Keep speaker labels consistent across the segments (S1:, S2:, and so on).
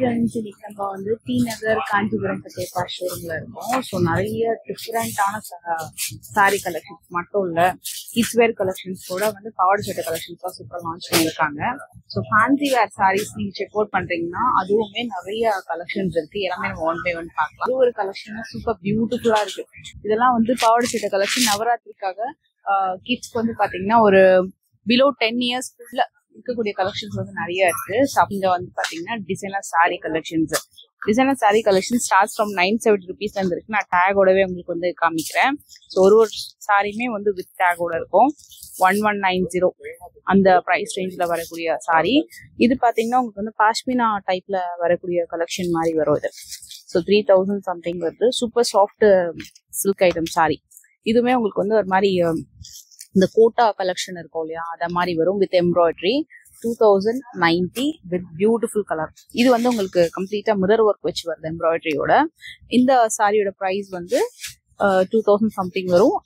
S1: friends, நம்ம வந்து D நகர் காஞ்சிபுரம் பட்டேப்பா ஷோரூம்ல இருக்கோம். ஸோ நிறைய டிஃப்ரெண்டான சாரி கலெக்ஷன்ஸ் மட்டும் இல்ல, கிட்ஸ் வேர் கலெக்ஷன்ஸ் கூட வந்து பாவாடை சட்டை கலெக்ஷன்ஸ் சூப்பர் லான்ச் பண்ணியிருக்காங்க. ஸோ ஃபேன்சி வேர் சாரீஸ் நீங்க செக் அவுட் பண்றீங்கன்னா அதுவுமே நிறைய கலெக்ஷன்ஸ் இருக்கு. எல்லாமே நம்ம ஒன் பை ஒன் பார்க்கலாம். அது ஒரு கலெக்ஷன் சூப்பர் பியூட்டிஃபுல்லா இருக்கு. இதெல்லாம் வந்து பாவாடை சட்டை கலெக்ஷன் நவராத்திரிக்காக கிட்ஸ்க்கு வந்து பாத்தீங்கன்னா ஒரு பிலோ 10 இயர்ஸ்க்குள்ள இருக்கக்கூடிய கலெக்ஷன்ஸ் வந்து நிறைய இருக்கு. இங்க வந்து பாத்தீங்கன்னா designer sorry collections. Designer sorry collection start from 970 rupees இருந்து இருக்கு. நான் டேகோடவே உங்களுக்கு வந்து காமிக்கிறேன். ஸோ ஒரு சாரியுமே வந்து வித் டேகோட இருக்கும். 1190 அந்த பிரைஸ் ரேஞ்ச்ல வரக்கூடிய சாரி. இது பாத்தீங்கன்னா உங்களுக்கு வந்து பாஷ்மினா டைப்ல வரக்கூடிய கலெக்ஷன் மாதிரி வரும். இது ஸோ 3000 சம்திங் வருது. Super soft silk item sorry. இதுவுமே உங்களுக்கு வந்து ஒரு மாதிரி இந்த கோட்டா கலெக்ஷன் இருக்கும் இல்லையா, அத மாதிரி வரும் with embroidery. 2090 with beautiful colour. இது வந்து உங்களுக்கு கம்ப்ளீட்டா மிரர் ஒர்க் வச்சு வருது எம்ப்ராய்டரியோட. இந்த சாரியோட பிரைஸ் வந்து 2000 சம்திங் வரும்.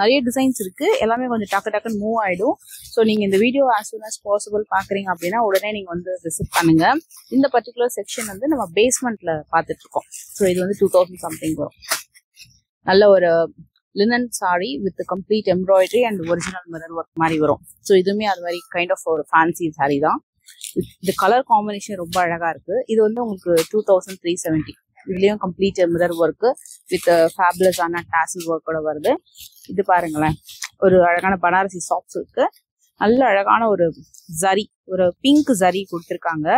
S1: நிறைய டிசைன்ஸ் இருக்கு. எல்லாமே கொஞ்சம் டக்குன்னு மூவ் ஆயிடும். ஸோ நீங்க இந்த video as soon as possible பாக்குறீங்க அப்படின்னா உடனே நீங்க வந்து விசிட் பண்ணுங்க. இந்த பர்டிகுலர் செக்ஷன் வந்து நம்ம பேஸ்மெண்ட்ல பாத்துட்டு இருக்கோம். ஸோ இது வந்து 2000 சம்திங் வரும். நல்ல ஒரு linen sorry with complete embroidery and original mirror work மாதிரி வரும். ஸோ இதுவுமே அது மாதிரி கைண்ட் ஆஃப் ஒரு ஃபேன்சி சாரி தான். இந்த கலர் காம்பினேஷன் ரொம்ப அழகா இருக்கு. இது வந்து உங்களுக்கு 2370. இதுலயும் complete mirror work with fabulous ஆன டாசல் ஒர்க்கோட வருது. இது பாருங்களேன், ஒரு அழகான பனாரசி சாக்ஸ் இருக்கு. நல்ல அழகான ஒரு ஜரி, ஒரு பிங்க் ஜரி கொடுத்துருக்காங்க.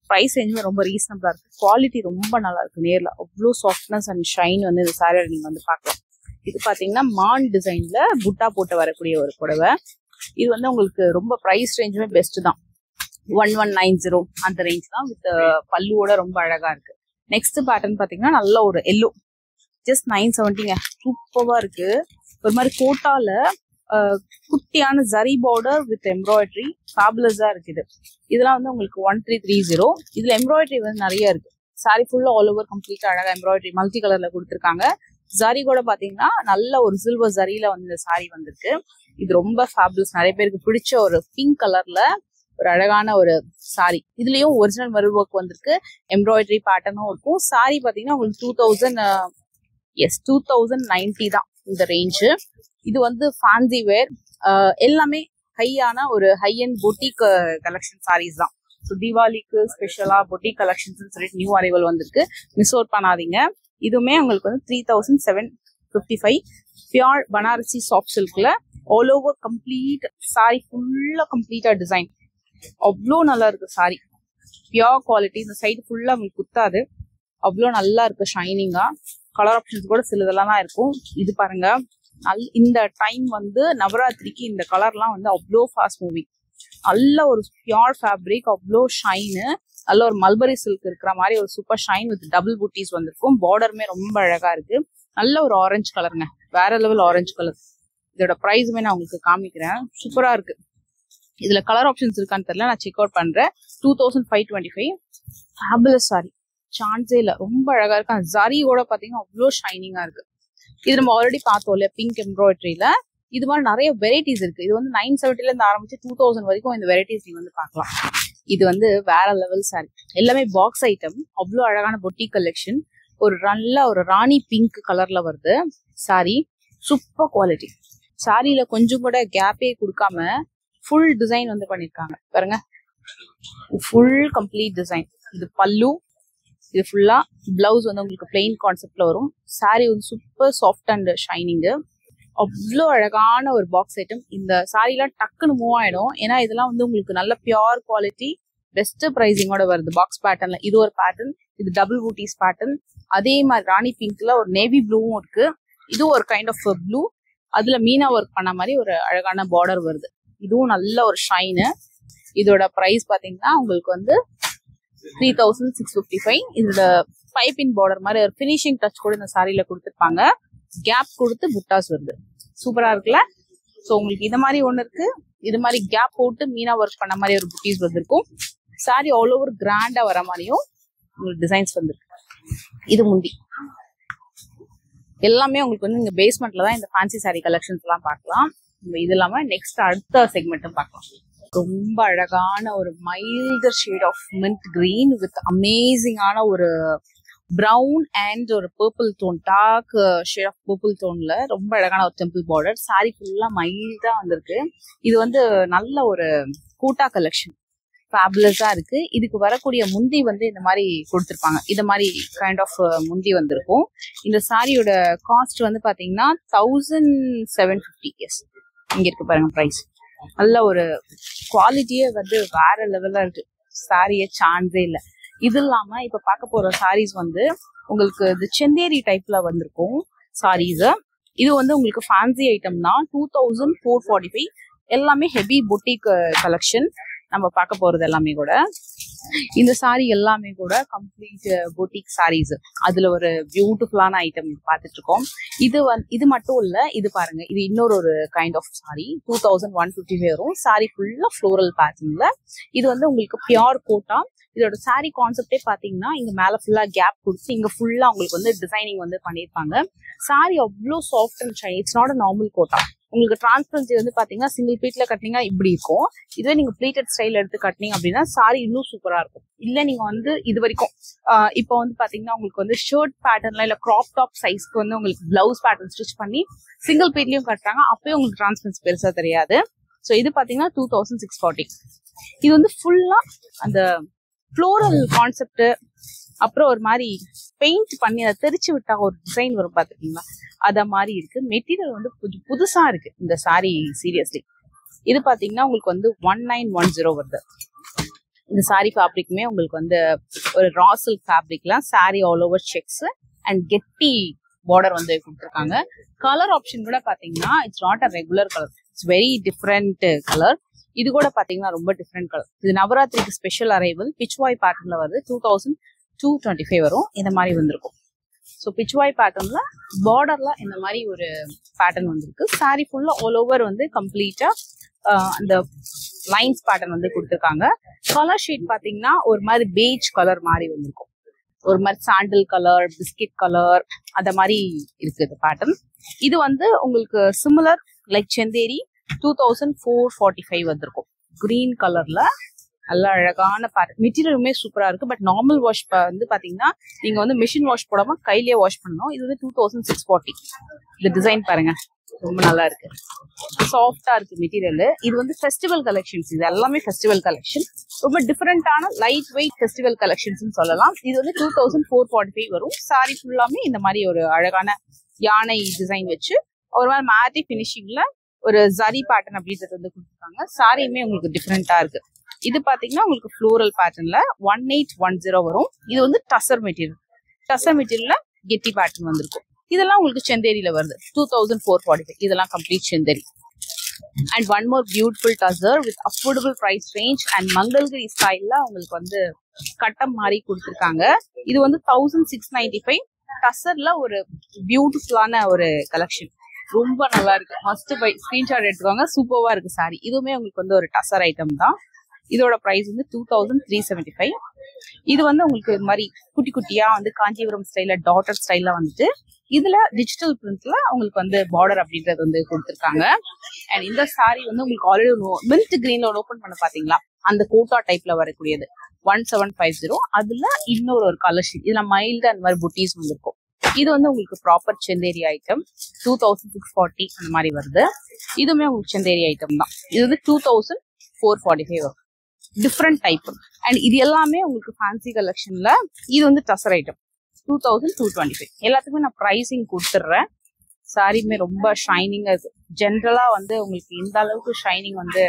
S1: ப்ரைஸ் ரேஞ்சுமே ரொம்ப ரீசனபிளா இருக்கு. குவாலிட்டி ரொம்ப நல்லா இருக்கு. நேர்ல அவ்வளோ சாஃப்ட்னஸ் அண்ட் ஷைன் வந்து இந்த சாரியோட நீங்க வந்து பார்க்கலாம். இது பாத்தீங்கன்னா மான் டிசைன்ல புட்டா போட்டு வரக்கூடிய ஒரு புடவை. இது வந்து உங்களுக்கு ரொம்ப பிரைஸ் ரேஞ்சுமே பெஸ்ட் தான். 1190 அந்த ரேஞ்ச் தான். வித் பல்லுவோட ரொம்ப அழகா இருக்கு. நெக்ஸ்ட் பேட்டர்ன் பாத்தீங்கன்னா நல்ல ஒரு எல்லோ, ஜஸ்ட் 970. சூப்பரா இருக்கு. ஒரு மாதிரி கோட்டால குட்டியான ஜரி பார்டர் வித் எம்ப்ராய்டரி ஃபேபுலஸா இருக்குது. இதெல்லாம் வந்து உங்களுக்கு 1330. இதுல எம்ப்ராய்டரி வந்து நிறைய இருக்கு. சாரி ஃபுல்லா ஆல் ஓவர் கம்ப்ளீட்டா அழகா எம்ப்ராய்டரி மல்டி கலர்ல கொடுத்துருக்காங்க. ஜரி கூட பாத்தீங்கன்னா நல்ல ஒரு சில்வர் ஜரியில வந்து இந்த சாரி வந்திருக்கு. இது ரொம்ப ஃபேபுலஸ். நிறைய பேருக்கு பிடிச்ச ஒரு பிங்க் கலர்ல ஒரு அழகான ஒரு சாரி. இதுலயும் ஒரிஜினல் மிரர் ஒர்க் வந்திருக்கு. எம்ப்ராய்டரி பேட்டர்னும் இருக்கும். சாரி பாத்தீங்கன்னா உங்களுக்கு 2090 தான் இந்த ரேஞ்சு. இது வந்து ஃபேன்சி வேர். எல்லாமே ஹையான ஒரு high and boutique collection sarees தான். ஸோ தீபாவளிக்கு ஸ்பெஷலா பொட்டிக் கலெக்ஷன்ஸ் சொல்லிட்டு நியூ அரைவல் வந்திருக்கு. மிஸ் அவுட் பண்ணாதீங்க. இதுவுமே உங்களுக்கு வந்து 3755 பியூர் பனாரசி சாஃப்ட் சில்க்ல ஆல் ஓவர் கம்ப்ளீட் சாரி ஃபுல்லா கம்ப்ளீட்டா டிசைன். அவ்வளோ நல்லா இருக்கு சாரி. Pure quality. இந்த சைடு ஃபுல்லா உங்களுக்கு குத்தாது. அவ்வளோ நல்லா இருக்கு ஷைனிங்கா. கலர் ஆப்ஷன்ஸ் கூட சிலதெல்லாம் தான் இருக்கும். இது பாருங்க, இந்த டைம் வந்து நவராத்திரிக்கு இந்த கலர்லாம் வந்து அவ்வளோ ஃபாஸ்ட் மூவிங். நல்ல ஒரு பியூர் ஃபேப்ரிக், அவ்வளோ ஷைனு. நல்ல ஒரு மல்பரி சில்க் இருக்கிற மாதிரி ஒரு சூப்பர் ஷைன் வித் டபுள் பூட்டிஸ் வந்திருக்கும். பார்டருமே ரொம்ப அழகா இருக்கு. நல்ல ஒரு ஆரஞ்சு கலருங்க, வேற லெவல் ஆரஞ்சு கலர். இதோட பிரைஸுமே நான் உங்களுக்கு காமிக்கிறேன். சூப்பரா இருக்கு. இதுல கலர் ஆப்ஷன்ஸ் இருக்கான்னு தெரியல, நான் செக் அவுட் பண்றேன். 2525 ஃபேபுலஸ் சாரி. சான்ஸே இல்ல, ரொம்ப அழகா இருக்கு. அந்த ஜரியோட பாத்தீங்கன்னா அவ்வளோ ஷைனிங்கா இருக்கு. இது நம்ம ஆல்ரெடி பார்த்தோம் இல்லையா பிங்க் எம்ப்ராய்டரியில. இது மாதிரி நிறைய வெரைட்டிஸ் இருக்கு. இது வந்து 970 இருந்து ஆரம்பிச்சு 2000 வரைக்கும் இந்த வெரைட்டிஸ் நீங்க வந்து பார்க்கலாம். இது வந்து வேற லெவல் சாரி. எல்லாமே பாக்ஸ் ஐட்டம். அவ்வளோ அழகான பொட்டிக் கலெக்ஷன். ஒரு நல்ல ஒரு ராணி பிங்க் கலர்ல வருது சாரி. Super quality. சாரியில கொஞ்சம் கூட கேப்பே கொடுக்காம ஃபுல் டிசைன் வந்து பண்ணிருக்காங்க பாருங்க. Full complete design. இது பல்லு. இது ஃபுல்லா பிளவுஸ் வந்து உங்களுக்கு பிளெயின் கான்செப்ட்ல வரும். சாரி வந்து சூப்பர் சாஃப்ட் அண்ட் ஷைனிங்கு. அவ்வளோ அழகான ஒரு பாக்ஸ் ஐட்டம். இந்த சாரிலாம் டக்குன்னு மூவ் ஆயிடும். ஏன்னா இதெல்லாம் வந்து உங்களுக்கு நல்ல பியூர் குவாலிட்டி, பெஸ்ட் பிரைசிங்கோட வருது. பாக்ஸ் பேட்டர்ன்ல இது ஒரு பேட்டர்ன். இது டபுள் பூட்டிஸ் பேட்டர்ன். அதே மாதிரி ராணி பிங்க்ல ஒரு நேவி ப்ளூவும் இருக்கு. இது ஒரு கைண்ட் ஆஃப் ப்ளூ. அதுல மீனா ஒர்க் பண்ண மாதிரி ஒரு அழகான பார்டர் வருது. இதுவும் நல்ல ஒரு ஷைனு. இதோட பிரைஸ் பாத்தீங்கன்னா உங்களுக்கு வந்து 3655. இதுல பைப்பின் பார்டர் மாதிரி ஒரு பினிஷிங் டச் கூட இந்த சாரியில கொடுத்துருப்பாங்க. கேப் கொடுத்து புட்டாஸ் வருது. சூப்பரா இருக்குல்ல. ஸோ உங்களுக்கு இது மாதிரி ஒன்று இருக்கு. இது மாதிரி கேப் போட்டு மீனா ஒர்க் பண்ண மாதிரி ஒரு புட்டீஸ் வந்திருக்கும். சாரி ஆல் ஓவர் கிராண்டா வர மாதிரியும் உங்களுக்கு டிசைன்ஸ் வந்திருக்கு. இது முந்தி. எல்லாமே உங்களுக்கு வந்து இங்க பேஸ்மெண்ட்ல தான் இந்த ஃபேன்சி சாரி கலெக்ஷன்ஸ் எல்லாம் பார்க்கலாம். இது இல்லாம நெக்ஸ்ட் அடுத்த செக்மெண்ட்டும் பார்க்கலாம். ரொம்ப அழகான ஒரு milder shade of mint green with அமேசிங்கான ஒரு ப்ரௌன் அண்ட் ஒரு purple tone, dark shade of purple டோன்ல ரொம்ப அழகான ஒரு டெம்பிள் பார்டர். சாரி ஃபுல்லா மைல்டா வந்திருக்கு. இது வந்து நல்ல ஒரு கூட்டா கலெக்ஷன், ஃபேபுலஸா இருக்கு. இதுக்கு வரக்கூடிய முந்தி வந்து இந்த மாதிரி கொடுத்துருப்பாங்க. இந்த மாதிரி கைண்ட் ஆஃப் முந்தி வந்திருக்கும். இந்த சாரியோட காஸ்ட் வந்து பாத்தீங்கன்னா 1750. எஸ், இங்க இருக்கு பாருங்க பிரைஸ். நல்ல ஒரு குவாலிட்டியே வந்து வேற லெவல்ல இருக்கு. சாரியே சான்ஸே இல்லை. இது இல்லாம இப்ப பார்க்க போற சாரீஸ் வந்து உங்களுக்கு இது செந்தேரி டைப்ல வந்திருக்கும் சாரீஸ். இது வந்து உங்களுக்கு ஃபேன்சி ஐட்டம் தான். 2445. எல்லாமே ஹெவி பொட்டிக் கலெக்ஷன் நம்ம பார்க்க போறது எல்லாமே கூட. இந்த சாரி எல்லாமே கூட கம்ப்ளீட் பொட்டிக் சாரீஸ். அதுல ஒரு பியூட்டிஃபுல்லான ஐட்டம் பார்த்துட்டு இருக்கோம். இது மட்டும் இல்ல, இது பாருங்க, இது இன்னொரு கைண்ட் ஆஃப் சாரி. 2150 வரும். சாரி ஃபுல்லா ஃப்ளோரல் பேட்டர்ன்ல. இது வந்து உங்களுக்கு பியோர் கோட்டா. இதோட சாரி கான்செப்டே பாத்தீங்கன்னா இங்க மேல ஃபுல்லா கேப் கொடுத்து இங்க ஃபுல்லா உங்களுக்கு வந்து டிசைனிங் வந்து பண்ணிருப்பாங்க. சாரி அவ்வளோ soft and shine. It's not a normal kota. உங்களுக்கு டிரான்ஸ்பரன்சி வந்து பாத்தீங்கன்னா சிங்கிள் பீட்ல கட்டினீங்க இப்படி இருக்கும். இதுவே நீங்க பிளேட்டட் ஸ்டைல் எடுத்து கட்டினீங்க அப்படின்னா சாரி இன்னும் சூப்பரா இருக்கும். இல்ல நீங்க வந்து இது வரைக்கும் இப்போ வந்து பாத்தீங்கன்னா உங்களுக்கு வந்து ஷர்ட் பேட்டர்ன்ல இல்ல கிராப் டாப் சைஸ்க்கு வந்து உங்களுக்கு பிளவுஸ் பேட்டர்ன் ஸ்டிச் பண்ணி சிங்கிள் பீட்லயும் கட்டுறாங்க. அப்பயே உங்களுக்கு டிரான்ஸ்பரன்சி பெருசா தெரியாது. ஸோ இது பாத்தீங்கன்னா 2640. இது வந்து ஃபுல்லா அந்த ஃப்ளோரல் கான்செப்ட், அப்புறம் ஒரு மாதிரி பெயிண்ட் பண்ணி அதை தெரிச்சு விட்டா ஒரு டிசைன் வரும் பாத்துக்கீங்களா, அத மாதிரி இருக்கு. மெட்டீரியல் வந்து கொஞ்சம் புதுசா இருக்கு இந்த சாரி. சீரியஸ்லி இது பாத்தீங்கன்னா உங்களுக்கு வந்து 1910 வருது. இந்த சாரி ஃபேப்ரிக்குமே உங்களுக்கு வந்து ஒரு ரா சில்க் ஃபேப்ரிக்ல sari all over checks and கெட்டி பார்டர் வந்து கொடுத்துருக்காங்க. கலர் ஆப்ஷன் கூட பாத்தீங்கன்னா it's not a regular colour, it's very different colour. இது கூட பாத்தீங்கன்னா ரொம்ப டிஃப்ரெண்ட் கலர். இது நவராத்திரிக்கு ஸ்பெஷல் அரைவல். பிச்வாய் பேட்டர்ன்ல வருது. 2225 வரும். இந்த மாதிரி வந்திருக்கும். ஸோ பிச்வாய் பேட்டர்ன்ல பார்டர்ல இந்த மாதிரி ஒரு பேட்டர்ன் வந்திருக்கு. சாரி ஃபுல்லா ஆல் ஓவர் வந்து கம்ப்ளீட்டா அந்த லைன்ஸ் பேட்டர்ன் வந்து கொடுத்துருக்காங்க. கலர் ஷேட் பாத்தீங்கன்னா ஒரு மாதிரி பேஜ் கலர் மாதிரி வந்திருக்கும். ஒரு மாதிரி சாண்டில் கலர், பிஸ்கட் கலர், அந்த மாதிரி இருக்கு இந்த பேட்டர்ன். இது வந்து உங்களுக்கு சிமிலர் லைக் செந்தேரி 2445 வந்திருக்கும். கிரீன் கலர்ல நல்ல அழகான மெட்டீரியலுமே சூப்பரா இருக்கு. பட் நார்மல் வாஷ் வந்து பாத்தீங்கன்னா நீங்க வந்து மிஷின் வாஷ் போடாம கையிலேயே வாஷ் பண்ணணும். இது வந்து 2640. இந்த டிசைன் பாருங்க, ரொம்ப நல்லா இருக்கு. சாஃப்டா இருக்கு மெட்டீரியல். இது வந்து ஃபெஸ்டிவல் கலெக்ஷன்ஸ். இது எல்லாமே ஃபெஸ்டிவல் கலெக்ஷன். ரொம்ப டிஃபரெண்டான லைட் வெயிட் ஃபெஸ்டிவல் கலெக்ஷன்ஸ் சொல்லலாம். இது வந்து 2445 வரும். சாரி ஃபுல்லாமே இந்த மாதிரி ஒரு அழகான யானை டிசைன் வச்சு ஒரு மாதிரி மேட்டி பினிஷிங்ல ஒரு ஜரி பேட்டர்ன் அப்படின்றது வந்து கொடுத்துருக்காங்க. சாரியுமே உங்களுக்கு டிஃப்ரெண்டா இருக்கு. இது பாத்தீங்கன்னா உங்களுக்கு ஃப்ளோரல் பேட்டர்ன்ல 1810 வரும். இது வந்து டசர் மெட்டீரியல். டசர் மெட்டீரியல்ல கெட்டி பேட்டர்ன் வந்திருக்கும். இதெல்லாம் உங்களுக்கு செந்தேரியில வருது. 2445. இதெல்லாம் complete Chanderi. And one more beautiful tussar with affordable price range and Mangalgiri ஸ்டைல்ல உங்களுக்கு வந்து கட்டம் மாதிரி கொடுத்துருக்காங்க. இது வந்து 1695. டசர்ல ஒரு பியூட்டிஃபுல்லான ஒரு கலெக்ஷன். ரொம்ப நல்லா இருக்கு. மஸ்ட் பை, ஸ்கிரீன்ஷாட் எடுத்துக்கோங்க. சூப்பர்வா இருக்கு சாரி. இதுவுமே உங்களுக்கு வந்து ஒரு டசர் ஐட்டம் தான். இதோட பிரைஸ் வந்து 2375. இது வந்து உங்களுக்கு இது மாதிரி குட்டி குட்டியா வந்து காஞ்சிபுரம் ஸ்டைல டாட்டர் ஸ்டைல்ல வந்துட்டு இதுல டிஜிட்டல் பிரிண்ட்ல உங்களுக்கு வந்து பார்டர் அப்படின்றது வந்து கொடுத்துருக்காங்க. அண்ட் இந்த சாரி வந்து உங்களுக்கு ஆல்ரெடி மின்ட் கிரீன்ல ஓபன் பண்ண பாத்தீங்களா, அந்த கோட்டா டைப்ல வரக்கூடியது 1750. அதுல இன்னொரு ஒரு கலர் ஷீட். இதுல மைல்டு அந்த மாதிரி புட்டீஸ் வந்திருக்கும். இது வந்து உங்களுக்கு ப்ராப்பர் செந்தேரி ஐட்டம். 2640 அந்த மாதிரி வருது. இதுவுமே உங்களுக்கு செந்தேரி ஐட்டம் தான். இது வந்து 2445 வரும். Different type. அண்ட் இது எல்லாமே உங்களுக்கு ஃபேன்சி கலெக்ஷன்ல. இது வந்து டசர் ஐட்டம் 2225. எல்லாத்துக்குமே நான் ப்ரைசிங் கொடுத்துட்றேன். சாரியுமே ரொம்ப ஷைனிங்கா இருக்கு. ஜென்ரலா வந்து உங்களுக்கு இந்த அளவுக்கு ஷைனிங் வந்து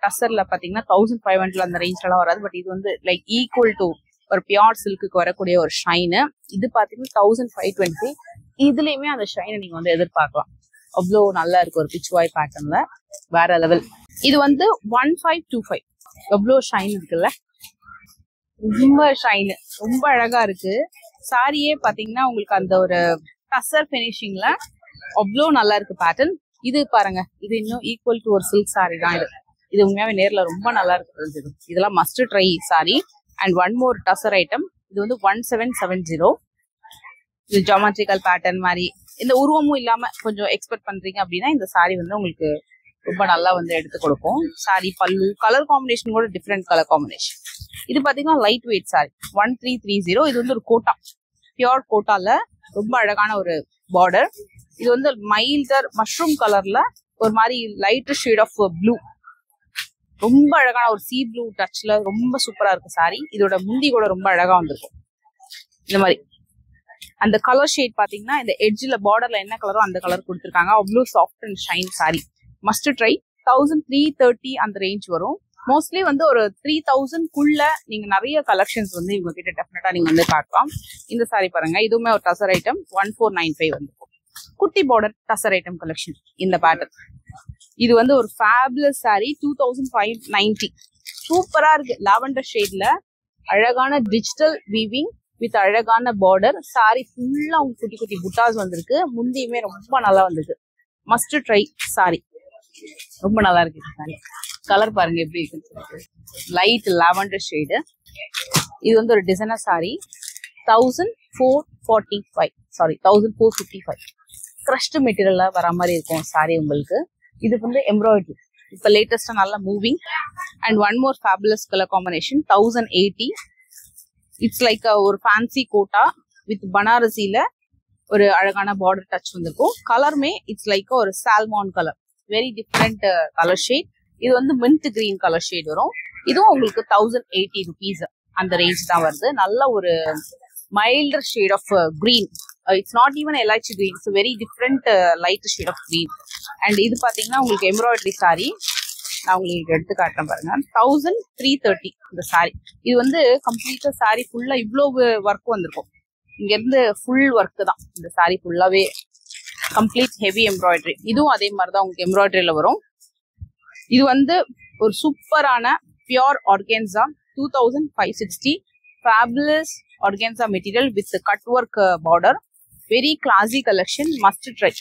S1: டசர்ல பாத்தீங்கன்னா 1500 அந்த ரேஞ்ச்லாம் வராது. பட் இது வந்து லைக் ஈக்குவல் டு ஒரு பியோர் சில்க்கு வரக்கூடிய ஒரு ஷைனு. இது பாத்தீங்கன்னா 1520. இதுலயுமே அந்த ஷைனை நீங்க வந்து எதிர்பார்க்கலாம். அவ்வளோ நல்லா இருக்கு. ஒரு பிச்வாய் பேட்டர்ன்ல வேற லெவல். இது வந்து 1525. எவ்வளோ ஷைன் இருக்குல்ல, ரொம்ப ஷைனு, ரொம்ப அழகா இருக்கு. சாரியே பாத்தீங்கன்னா உங்களுக்கு அந்த ஒரு டசர் பினிஷிங்ல அவ்வளோ நல்லா இருக்கு பேட்டர்ன். இது பாருங்க, இது இன்னும் ஈக்குவல் டு ஒரு சில்க் சாரி தான். இது உண்மையாவே நேர்ல ரொம்ப நல்லா இருக்கு. இதெல்லாம் must try sorry. And one more tussar item. இது வந்து 1770. இது ஜாமெட்ரிக்கல் பேட்டர்ன் மாதிரி இந்த உருவமும் இல்லாம கொஞ்சம் எக்ஸ்பெக்ட் பண்றீங்க அப்படின்னா இந்த சாரி வந்து உங்களுக்கு ரொம்ப நல்லா வந்து எடுத்து கொடுக்கும். சாரி பல்லு கலர் காம்பினேஷன் கூட டிஃப்ரெண்ட் கலர் காம்பினேஷன். இது பாத்தீங்கன்னா லைட் வெயிட் சாரி 1330. இது வந்து ஒரு கோட்டா, பியோர் கோட்டால ரொம்ப அழகான ஒரு பார்டர். இது வந்து மைல்டர் மஷ்ரூம் கலர்ல ஒரு மாதிரி லைட் ஷேட் ஆஃப் ப்ளூ, ரொம்ப அழகான ஒரு சீ ப்ளூ டச்ல ரொம்ப சூப்பரா இருக்கு சாரி. இதோட முந்தி கூட ரொம்ப அழகா வந்திருக்கும். இந்த மாதிரி அந்த கலர் ஷேட் பாத்தீங்கன்னா இந்த எட்ஜ்ல பார்டர்ல என்ன கலரோ அந்த கலர் கொடுத்துருக்காங்க. அவ்வளோ soft and shine sorry. Must try. 1330 அந்த ரேஞ்ச் வரும். மோஸ்ட்லி வந்து ஒரு 3000 நீங்க நிறைய கலெக்ஷன்ஸ் வந்து இவங்க கிட்ட டெஃபினட்டா நீங்க வந்து பார்க்கலாம். இந்த சாரி பாருங்க, இதுவுமே ஒரு டசர் ஐட்டம் 1495 வந்து குட்டி பார்டர் டசர் ஐட்டம் கலெக்ஷன். இந்த பேட்டர்ன் இது வந்து ஒரு ஃபேபுலஸ் சாரி 2590. சூப்பரா இருக்கு. லாவெண்டர் ஷேட்ல அழகான டிஜிட்டல் வீவிங் வித் அழகான பார்டர். சாரி ஃபுல்லா அவங்க குட்டி குட்டி புட்டாஸ் வந்திருக்கு. முந்தியுமே ரொம்ப நல்லா வந்திருக்கு. Must try sorry. ரொம்ப நல்லா இருக்கு சாரி. கலர் பாருங்க எப்படி இருக்கு. Light lavender shade. இது வந்து ஒரு டிசைனர் சாரி 1445 சாரி 1455. கிரஷ்ட் மெட்டீரியல்ல வர மாதிரி இருக்கும் சாரி உங்களுக்கு. இது வந்து எம்ப்ராய்டரி இப்ப லேட்டஸ்டா நல்லா moving. And one more fabulous colour combination 1080. It's like ஒரு ஃபேன்சி கோட்டா வித் பனாரசில ஒரு அழகான பார்டர் டச் வந்திருக்கும். கலருமே இட்ஸ் லைக் ஒரு salmon colour, very different colour shade. இது வந்து மின்ட் கிரீன் கலர் ஷேட் வரும். இதுவும் உங்களுக்கு 1080 rupees அந்த ரேஞ்ச் தான் வருது. நல்ல ஒரு milder shade of green. It's not even elachi green, it's very different light shade of green. And இது பாத்தீங்கன்னா உங்களுக்கு எம்ப்ராய்டரி சாரி. நான் உங்களுக்கு எடுத்து காட்டுறேன் பாருங்க. 1330 இந்த சாரி. இது வந்து கம்ப்ளீட்டா சாரி ஃபுல்லா இவ்வளவு ஒர்க் வந்திருக்கும். இங்க இருந்து ஃபுல் ஒர்க் தான் இந்த சாரி ஃபுல்லாவே, கம்ப்ளீட் ஹெவி எம்ப்ராய்டரி. இதுவும் அதே மாதிரிதான் உங்களுக்கு எம்ப்ராய்டரியில வரும். இது வந்து ஒரு சூப்பரான pure organza 2560. Fabulous organza material with cut work border. Very கிளாசி collection. Must try.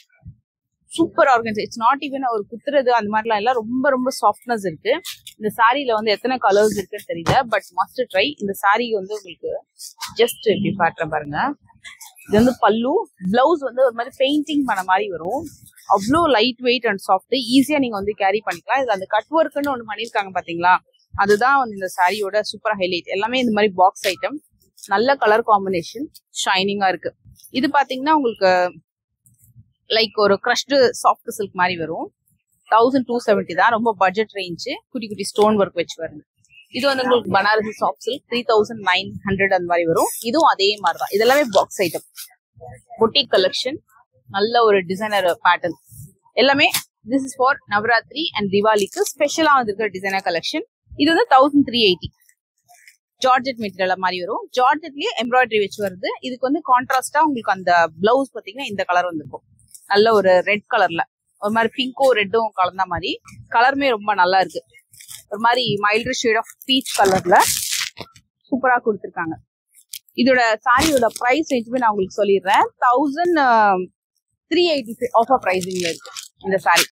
S1: Super organza. It's not even ஒரு குத்துறது அந்த மாதிரிலாம் இல்ல. ரொம்ப ரொம்ப சாஃப்ட்னஸ் இருக்கு. இந்த சாரியில வந்து எத்தனை கலர்ஸ் இருக்குன்னு தெரியல, பட் மஸ்ட் ட்ரை. இந்த சாரி வந்து உங்களுக்கு ஜஸ்ட் இப்படி பாட்டுறேன் பாருங்க. இது வந்து பல்லு. பிளவுஸ் வந்து ஒரு மாதிரி பெயிண்டிங் பண்ண மாதிரி வரும். அவ்வளோ லைட் வெயிட் அண்ட் சாஃப்ட். ஈஸியா நீங்க வந்து கேரி பண்ணிக்கலாம். இதுல அந்த கட் ஒர்க்குன்னு ஒண்ணு பண்ணிருக்காங்க பாத்தீங்களா, அதுதான் வந்து இந்த சாரியோட சூப்பர் ஹைலைட். எல்லாமே இந்த மாதிரி பாக்ஸ் ஐட்டம். நல்ல கலர் காம்பினேஷன், ஷைனிங்கா இருக்கு. இது பாத்தீங்கன்னா உங்களுக்கு லைக் ஒரு கிரஷ்டு சாஃப்ட் சில்க் மாதிரி வரும். 1270 தான். ரொம்ப பட்ஜெட் ரேஞ்ச். குட்டி குட்டி ஸ்டோன் ஒர்க் வச்சு வருது. இது வந்து உங்களுக்கு பனாரசி சாஃப்ட் சில்க் 3900 அந்த மாதிரி வரும். இதுவும் அதே மாதிரி தான். இதெல்லாமே பாக்ஸ் ஐட்டம். Boutique collection. நல்ல ஒரு டிசைனர் பேட்டர்ன். எல்லாமே this is for Navratri and திவாலிக்கு ஸ்பெஷலா வந்திருக்கிற டிசைனர் கலெக்ஷன். இது வந்து 1380. ஜார்ஜெட் மெட்டீரியல் மாதிரி வரும். ஜார்ஜெட்லயே எம்ப்ராய்டரி வச்சு வருது. இதுக்கு வந்து கான்ட்ராஸ்டா உங்களுக்கு அந்த பிளவுஸ் பாத்தீங்கன்னா இந்த கலர் வந்திருக்கும். நல்ல ஒரு ரெட் கலர்ல ஒரு மாதிரி பிங்க்கும் ரெட்டும் கலந்த மாதிரி. கலருமே ரொம்ப நல்லா இருக்கு. ஒரு மாதிரி மைல்டர் ஷேட் ஆஃப் பீச் கலர்ல சூப்பரா கொடுத்துருக்காங்க. இதோட சாரியோட பிரைஸ் ரேஞ்சுமே நான் உங்களுக்கு சொல்லிடுறேன். 1380 ஆஃபர் பிரைசிங்ல இருக்கு இந்த சாரி.